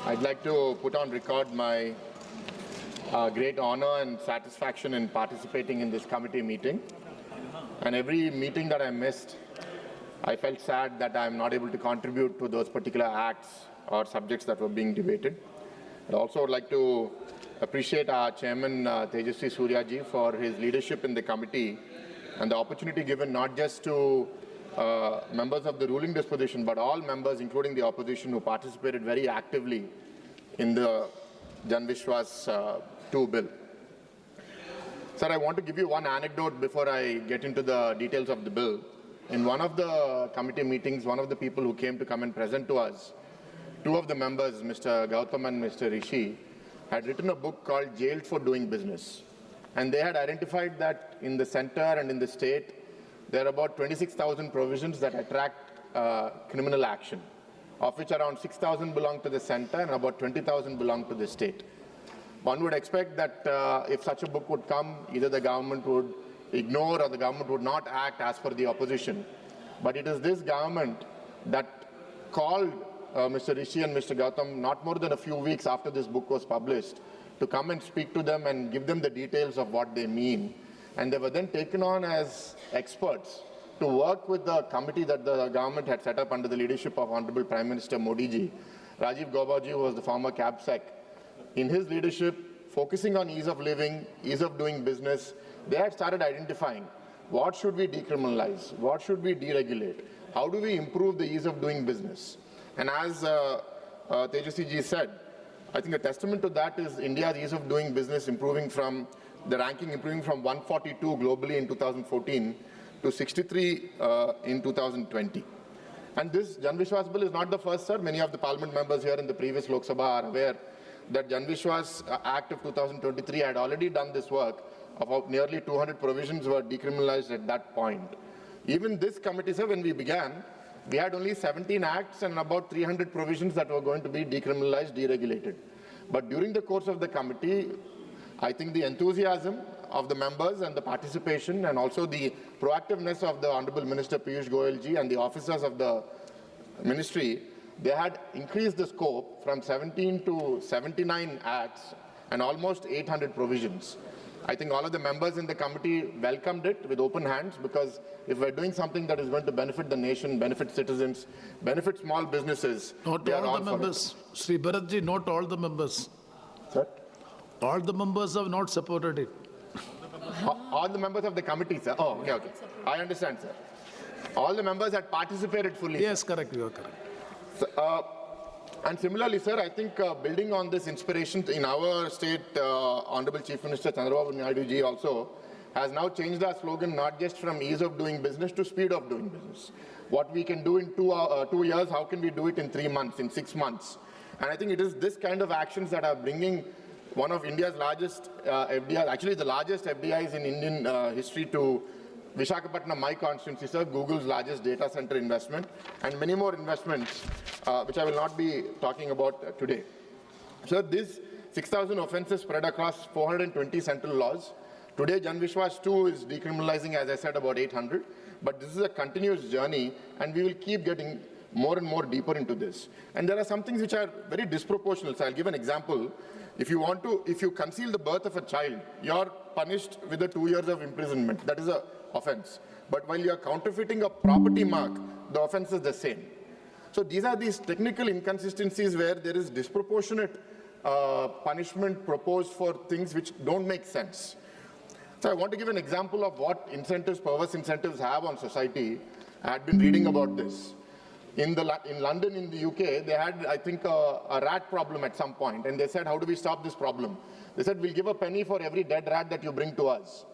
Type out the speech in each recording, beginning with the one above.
I'd like to put on record my great honor and satisfaction in participating in this committee meeting. And every meeting that I missed, I felt sad that I'm not able to contribute to those particular acts or subjects that were being debated. I'd also like to appreciate our chairman, Tejasvi Suryaji, for his leadership in the committee and the opportunity given not just to members of the ruling disposition, but all members, including the opposition, who participated very actively in the Jan Vishwas 2 bill. Sir, I want to give you one anecdote before I get into the details of the bill. In one of the committee meetings, one of the people who came to come and present to us, two of the members, Mr. Gautam and Mr. Rishi, had written a book called Jailed for Doing Business. And they had identified that in the center and in the state, there are about 26,000 provisions that attract criminal action, of which around 6,000 belong to the center and about 20,000 belong to the state. One would expect that if such a book would come, either the government would ignore or the government would not act as per the opposition. But it is this government that called Mr. Rishi and Mr. Gautam not more than a few weeks after this book was published to come and speak to them and give them the details of what they mean. And they were then taken on as experts to work with the committee that the government had set up under the leadership of Honorable Prime Minister Modi ji. Rajiv Gaubaji, who was the former CABSEC, in his leadership, focusing on ease of living, ease of doing business, they had started identifying what should we decriminalize, what should we deregulate, how do we improve the ease of doing business. And as Tejasvi ji said, I think a testament to that is India's ease of doing business improving from the ranking improving from 142 globally in 2014 to 63 in 2020. And this Jan Vishwas bill is not the first, sir. Many of the parliament members here in the previous Lok Sabha are aware that Jan Vishwas Act of 2023 had already done this work. About nearly 200 provisions were decriminalized at that point. Even this committee, sir, when we began, we had only 17 acts and about 300 provisions that were going to be decriminalized, deregulated. But during the course of the committee, I think the enthusiasm of the members and the participation and also the proactiveness of the Honorable Minister Piyush Goyal ji and the officers of the ministry, they had increased the scope from 17 to 79 acts and almost 800 provisions. I think all of the members in the committee welcomed it with open hands, because if we're doing something that is going to benefit the nation, benefit citizens, benefit small businesses, not all the members. Sribharat ji, not all the members. Sir? All the members have not supported it. All the members of the committee, sir. Oh, okay, okay. I understand, sir. All the members had participated fully. Yes, correct. You are correct. So, and similarly, sir, I think building on this inspiration in our state, Honorable Chief Minister Chandrababu Naidu ji also has now changed our slogan not just from ease of doing business to speed of doing business. What we can do in 2 years, how can we do it in 3 months, in 6 months? And I think it is this kind of actions that are bringing one of India's largest FDIs, actually the largest FDIs in Indian history, to Visakhapatnam, my constituency, sir, Google's largest data center investment, and many more investments, which I will not be talking about today. So this 6,000 offences spread across 420 central laws. Today, Jan Vishwas 2 is decriminalizing, as I said, about 800. But this is a continuous journey, and we will keep getting more and more deeper into this. And there are some things which are very disproportional. So I'll give an example. If you conceal the birth of a child, you're punished with 2 years of imprisonment. That is a offense. But while you are counterfeiting a property mark, the offense is the same. So these are these technical inconsistencies where there is disproportionate punishment proposed for things which don't make sense. So I want to give an example of what incentives, perverse incentives have on society. I had been reading about this. In London, in the UK, they had, I think, a rat problem at some point, and they said, how do we stop this problem? They said, we'll give a penny for every dead rat that you bring to us.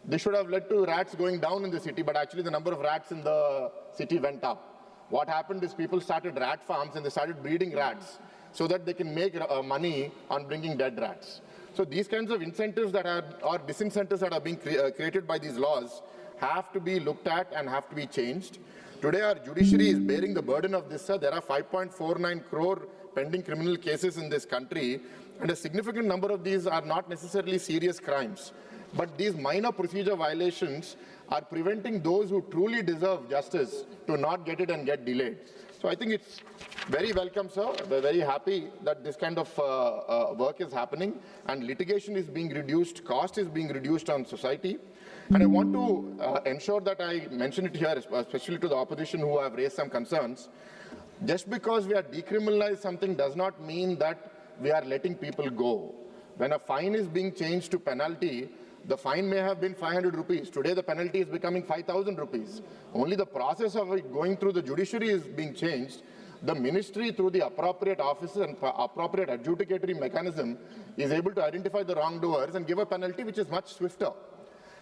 This should have led to rats going down in the city, but actually the number of rats in the city went up. What happened is people started rat farms and they started breeding rats so that they can make money on bringing dead rats. So these kinds of incentives that are, or disincentives that are being created by these laws have to be looked at and have to be changed. Today our judiciary is bearing the burden of this, sir. There are 5.49 crore pending criminal cases in this country, and a significant number of these are not necessarily serious crimes. But these minor procedure violations are preventing those who truly deserve justice to not get it and get delayed. So I think it's very welcome, sir. We're very happy that this kind of work is happening and litigation is being reduced, cost is being reduced on society. And I want to ensure that I mention it here, especially to the opposition who have raised some concerns. Just because we are decriminalized something does not mean that we are letting people go. When a fine is being changed to penalty, the fine may have been 500 rupees. Today, the penalty is becoming 5,000 rupees. Only the process of it going through the judiciary is being changed. The ministry, through the appropriate offices and appropriate adjudicatory mechanism, is able to identify the wrongdoers and give a penalty which is much swifter.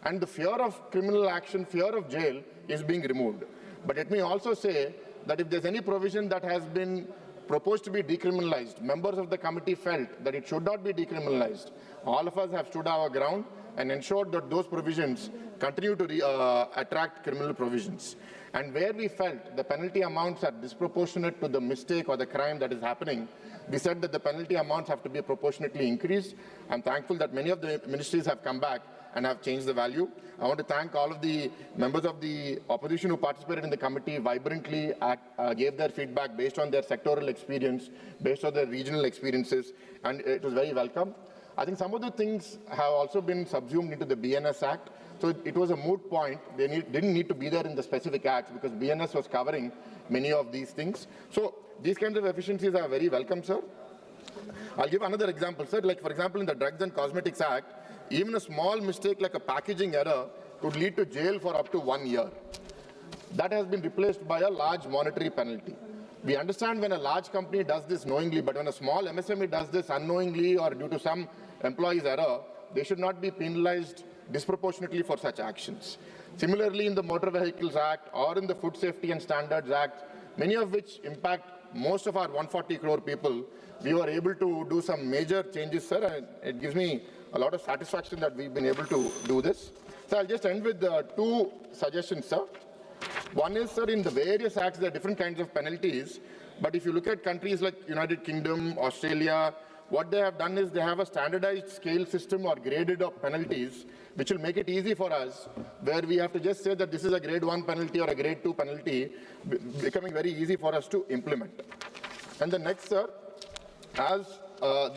And the fear of criminal action, fear of jail is being removed. But let me also say that if there's any provision that has been proposed to be decriminalized, members of the committee felt that it should not be decriminalized. All of us have stood our ground and ensured that those provisions continue to attract criminal provisions. And where we felt the penalty amounts are disproportionate to the mistake or the crime that is happening, we said that the penalty amounts have to be proportionately increased. I'm thankful that many of the ministries have come back and have changed the value. I want to thank all of the members of the opposition who participated in the committee vibrantly, gave their feedback based on their sectoral experience, based on their regional experiences, and it was very welcome. I think some of the things have also been subsumed into the BNS Act. So it was a moot point. They didn't need to be there in the specific acts because BNS was covering many of these things. So these kinds of efficiencies are very welcome, sir. I'll give another example, sir. Like, for example, in the Drugs and Cosmetics Act, even a small mistake like a packaging error could lead to jail for up to 1 year. That has been replaced by a large monetary penalty. We understand when a large company does this knowingly, but when a small MSME does this unknowingly or due to some employee's error, they should not be penalized disproportionately for such actions. Similarly, in the Motor Vehicles Act or in the Food Safety and Standards Act, many of which impact most of our 140 crore people, we were able to do some major changes, sir, and it gives me a lot of satisfaction that we've been able to do this. So I'll just end with two suggestions, sir. One is, sir, in the various acts, there are different kinds of penalties, but if you look at countries like United Kingdom, Australia, what they have done is they have a standardized scale system or graded of penalties, which will make it easy for us, where we have to just say that this is a grade 1 penalty or a grade 2 penalty, becoming very easy for us to implement. And the next, sir, as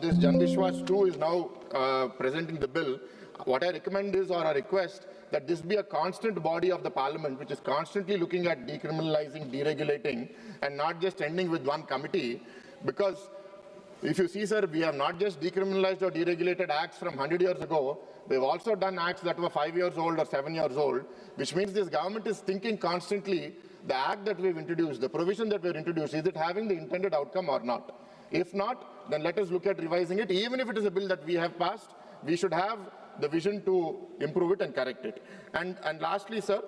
this Jandishwas 2 is now present in the bill, what I recommend is, or I request, that this be a constant body of the parliament, which is constantly looking at decriminalizing, deregulating, and not just ending with one committee, because if you see, sir, we have not just decriminalized or deregulated acts from 100 years ago, we've also done acts that were 5 years old or 7 years old, which means this government is thinking constantly, the act that we've introduced, the provision that we've introduced, is it having the intended outcome or not? If not, then let us look at revising it. Even if it is a bill that we have passed, we should have the vision to improve it and correct it. And lastly, sir,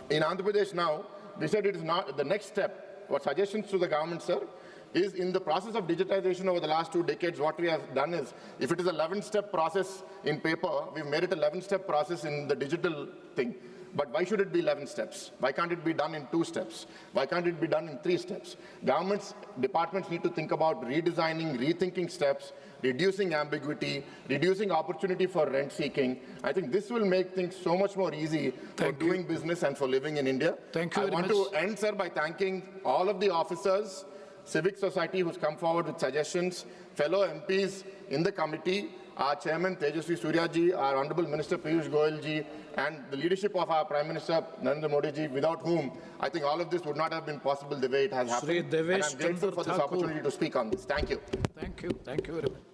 in Andhra Pradesh now, we said it is not the next step. What suggestions to the government, sir, is in the process of digitization over the last 2 decades, what we have done is, if it is an 11-step process in paper, we've made it an 11-step process in the digital thing. But why should it be 11 steps? Why can't it be done in 2 steps? Why can't it be done in 3 steps? Governments, departments need to think about redesigning, rethinking steps, reducing ambiguity, reducing opportunity for rent seeking. I think this will make things so much more easy for doing business and for living in India. Thank you very much. I want to end, sir, by thanking all of the officers, civic society who's come forward with suggestions, fellow MPs in the committee, our chairman Tejasvi Suryaji, our Honorable Minister Piyush Goyalji, and the leadership of our Prime Minister Narendra Modi ji, without whom I think all of this would not have been possible the way it has happened. And I'm grateful for this opportunity to speak on this. Thank you. Thank you. Thank you very much.